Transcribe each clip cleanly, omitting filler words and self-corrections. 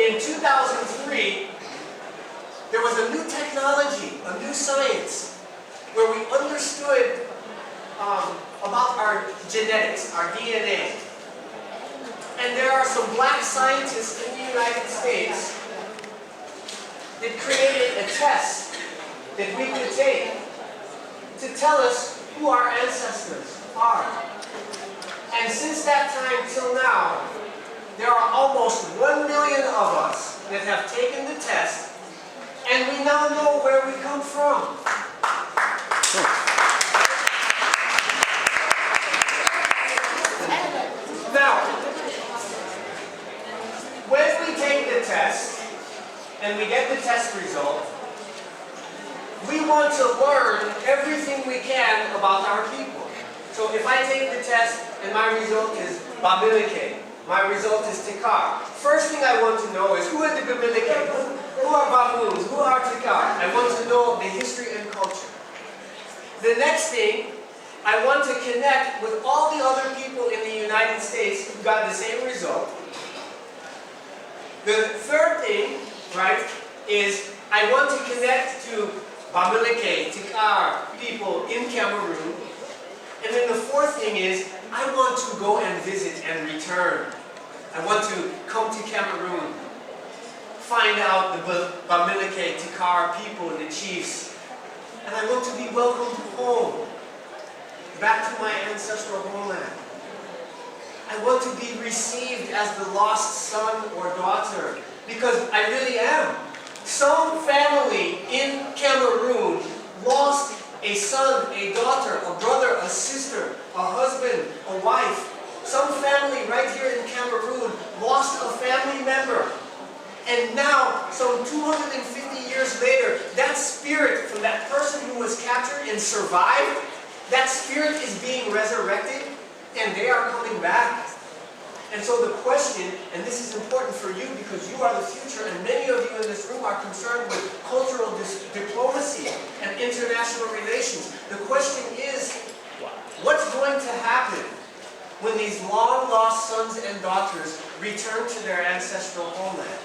in 2003, there was a new technology, a new science, where we understood about our genetics, our DNA. And there are some black scientists in the United States that created a test that we could take to tell us who our ancestors are. And since that time till now, there are almost 1 million of us that have taken the test, and we now know where we come from. Now, when we take the test, and we get the test result, we want to learn everything we can about our people. So if I take the test and my result is Balenka, my result is Tikar, first thing I want to know is who are the Balenka, who are Baboons, who are Tikar. I want to know the history and culture. The next thing, I want to connect with all the other people in the United States who got the same result. The third thing, right, is I want to connect to Balenka, Tikar people in Cameroon. And then the fourth thing is, I want to go and visit and return. I want to come to Cameroon, find out the Balenka, Tikar people, the chiefs. And I want to be welcomed home, back to my ancestral homeland. I want to be received as the lost son or daughter, because I really am. Some family in Cameroon lost a son, a daughter, a brother, a sister, a husband, a wife. Some family right here in Cameroon lost a family member. And now, some 250 years later, that spirit from that person who was captured and survived, that spirit is being resurrected, and they are coming back. And so the question, and this is important for you because you are the future, and many of you in this room are concerned with cultural diplomacy and international relations. The question is, what's going to happen when these long-lost sons and daughters return to their ancestral homeland?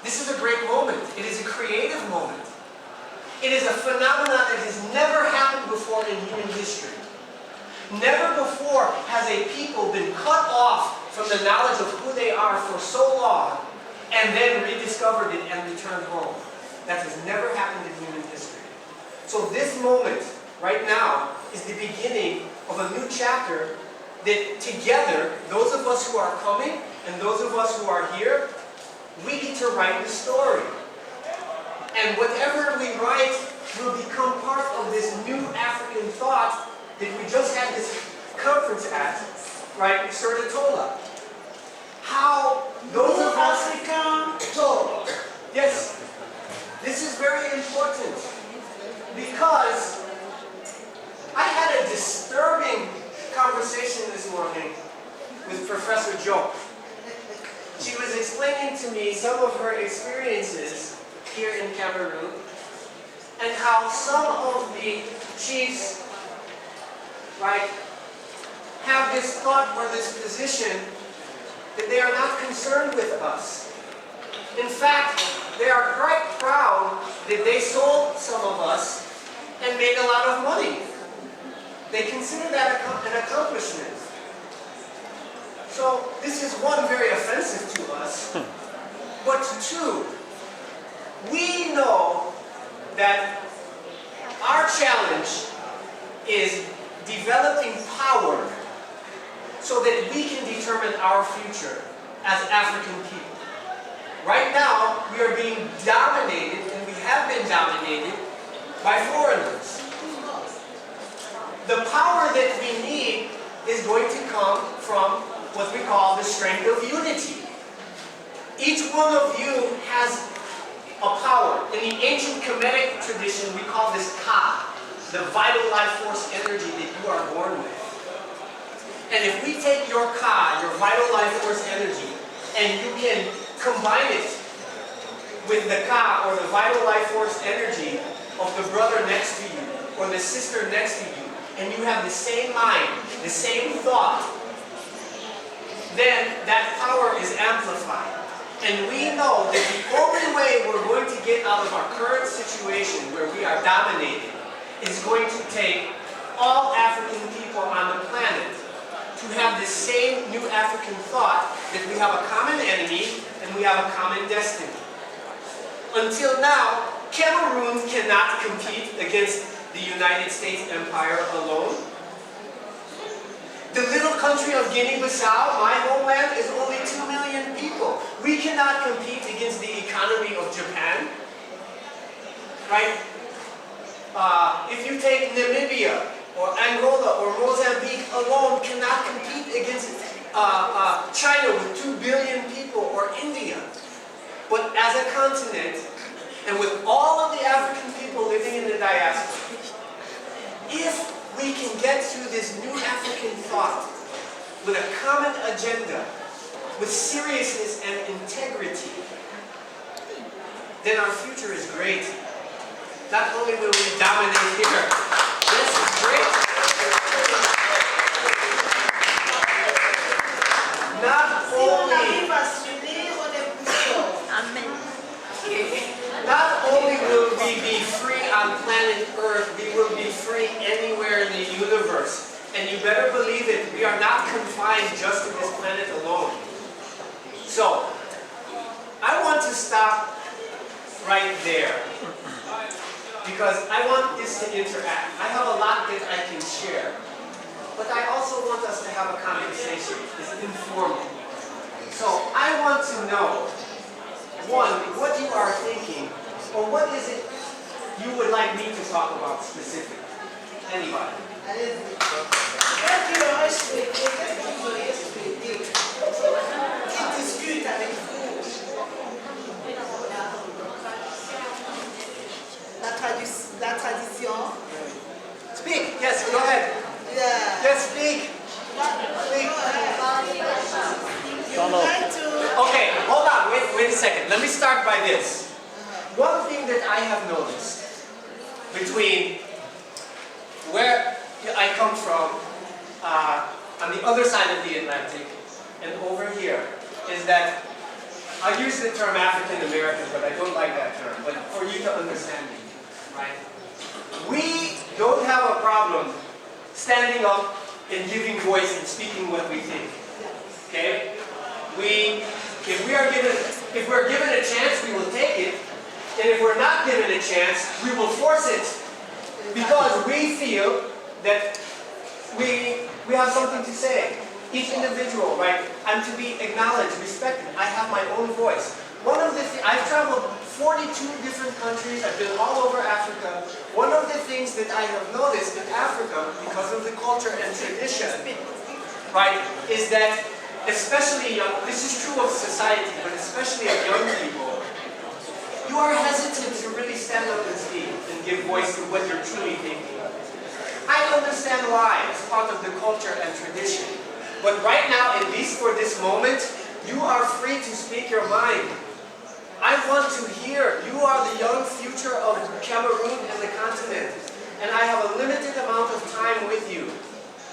This is a great moment. It is a creative moment. It is a phenomenon that has never happened before in human history. Never before has a people been cut off from the knowledge of who they are for so long and then rediscovered it and returned home. That has never happened in human history. So this moment, right now, is the beginning of a new chapter that together, those of us who are coming and those of us who are here, we get to write the story. And whatever we write will become part of this new African thought that we just had this conference at, right, Sertatola. How those of us... Yes, this is very important because I had a disturbing conversation this morning with Professor Joe. She was explaining to me some of her experiences here in Cameroon and how some of the chiefs, right, have this thought or this position that they are not concerned with us. In fact, they are quite proud that they sold some of us and made a lot of money. They consider that an accomplishment. So this is one, very offensive to us, but two, we know that our challenge is developing power so that we can determine our future as African people. Right now, we are being dominated, and we have been dominated, by foreigners. The power that we need is going to come from what we call the strength of unity. Each one of you has a power. In the ancient Kemetic tradition, we call this Ka, the vital life force energy that you are born with. And if we take your Ka, your vital life force energy, and you can combine it with the Ka, or the vital life force energy of the brother next to you, or the sister next to you, and you have the same mind, the same thought, then that power is amplified. And we know that the only way we're going to get out of our current situation where we are dominated is going to take all African people on the planet to have the same new African thought that we have a common enemy and we have a common destiny. Until now, Cameroon cannot compete against the United States Empire alone. The little country of Guinea-Bissau, my homeland, is only 2 million people. We cannot compete against the economy of Japan. Right? If you take Namibia, or Angola, or Mozambique alone, cannot compete against China with 2 billion people, or India. But as a continent, and with all of the African people living in the diaspora, if we can get through this new African thought with a common agenda, with seriousness and integrity, then our future is great. Not only will we dominate here, this is great. Not only will we be free on planet Earth, we will be free anywhere in the universe. And you better believe it, we are not confined just to this planet alone. So, I want to stop right there, because I want this to interact. I have a lot that I can share, but I also want us to have a conversation. It's informal. So, I want to know, one, what you are thinking, or what is it you would like me to talk about specifically? Anybody? La tradition. Speak. Yes, go ahead. Yeah. Yes, speak. Speak. Okay, hold on. Wait a second. Let me start by this. One thing that I have noticed between where I come from, on the other side of the Atlantic, and over here, is that I use the term African American, but I don't like that term. But for you to understand me, right? We don't have a problem standing up and giving voice and speaking what we think. Okay? If we're given a chance, we will take it. And if we're not given a chance, we will force it. Because we feel that we have something to say. Each individual, right? I'm to be acknowledged, respected. I have my own voice. I've traveled 42 different countries. I've been all over Africa. One of the things that I have noticed in Africa, because of the culture and tradition, right, is that especially this is true of society, but especially of young people, you are hesitant to really stand up and speak and give voice to what you're truly thinking. I understand why. It's part of the culture and tradition. But right now, at least for this moment, you are free to speak your mind. I want to hear. You are the young future of Cameroon and the continent. And I have a limited amount of time with you.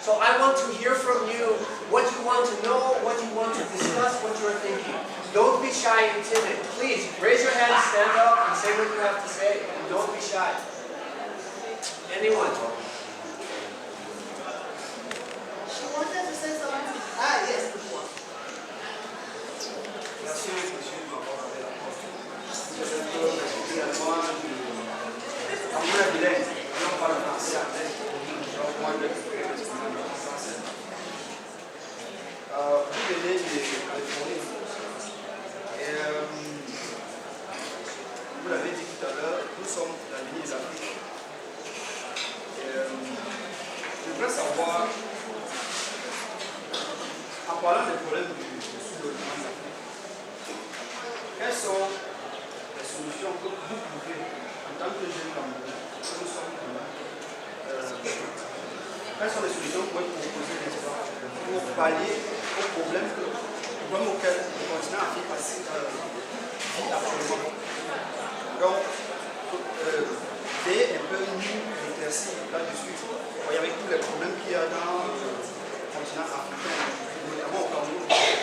So I want to hear from you what you want to know, what you want to discuss, what you're thinking. Don't be shy and timid. Please, raise your hand, stand up, and say what you have to say. And don't be shy. Anyone? She wanted to say something. Ah, yes. Vous venez de répondre. Vous l'avez dit tout à l'heure, nous sommes l'avenir de l'Afrique. Je voudrais savoir, en parlant des problèmes du sous-logement de l'Afrique, quelles sont les solutions que vous pouvez, en tant que jeunes Camerounais, que nous sommes quelles sont les solutions que vous pouvez proposer, n'est-ce pas, pour pallier aux problèmes auxquels le continent africain vit actuellement. Donc, et un peu nous éclaircir là-dessus. Avec tous les problèmes qu'il y a dans le continent africain, notamment au Cameroun.